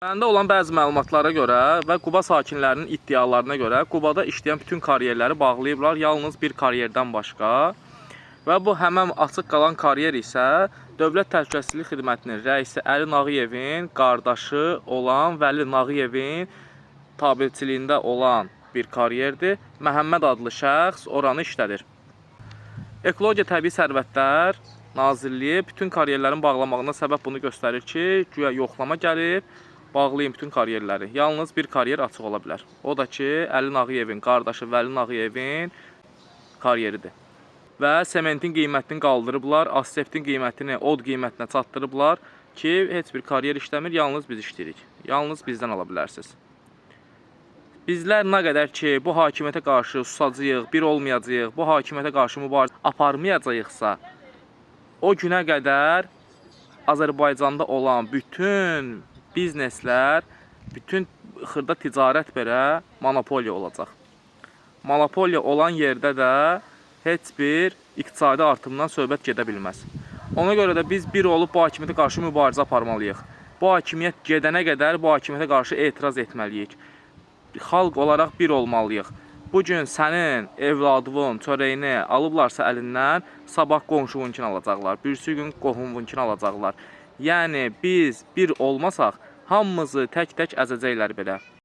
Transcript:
Məndə olan bəzi məlumatlara görə və Quba sakinlərinin iddialarına görə Qubada işləyən bütün karyerləri bağlayıblar, yalnız bir karyerdən başqa. Və bu həmən açıq qalan karyer isə Dövlət Təhlükəsizlik Xidmətinin rəisi Əli Nağıyevin qardaşı olan Vəli Nağıyevin tabeçiliyində olan bir karyerdir. Məhəmməd adlı şəxs oranı işlədir. Ekologiya Təbii Sərvətlər Nazirliyi bütün karyerlərin bağlamağına səbəb bunu göstərir ki, güya yoxlama gəlib, bağlayın bütün karyerləri. Yalnız bir karyer açıq ola bilər. O da ki, Əli Nağıyevin qardaşı Vəli Nağıyevin karyeridir. Və sementin qiymətini qaldırıblar, asfaltin qiymətini od qiymətinə çatdırıblar ki, heç bir karyer işləmir, yalnız biz işləyirik. Yalnız bizdən ala bilərsiniz. Bizlər nə qədər ki, bu hakimiyyətə qarşı susacağıq, bir olmayacağıq, bu hakimiyyətə qarşı mübarizə aparmayacağıqsa, o günə qədər Azərbaycanda olan bütün bizneslər, bütün xırda ticarət belə monopoliya olacaq. Monopoliya olan yerdə də heç bir iqtisadi artımdan söhbət gedə bilməz. Ona görə də biz bir olub bu hakimiyyətə qarşı mübarizə aparmalıyıq. Bu hakimiyyət gedənə qədər bu hakimiyyətə qarşı etiraz etməliyik. Xalq olaraq bir olmalıyıq. Bugün sənin evladının çörəyini alıblarsa əlindən, sabah qonşuvunkini alacaqlar. Birisi gün qohumunkini alacaqlar. Yəni biz bir olmasaq, hamımızı tək-tək əzəcəklər belə.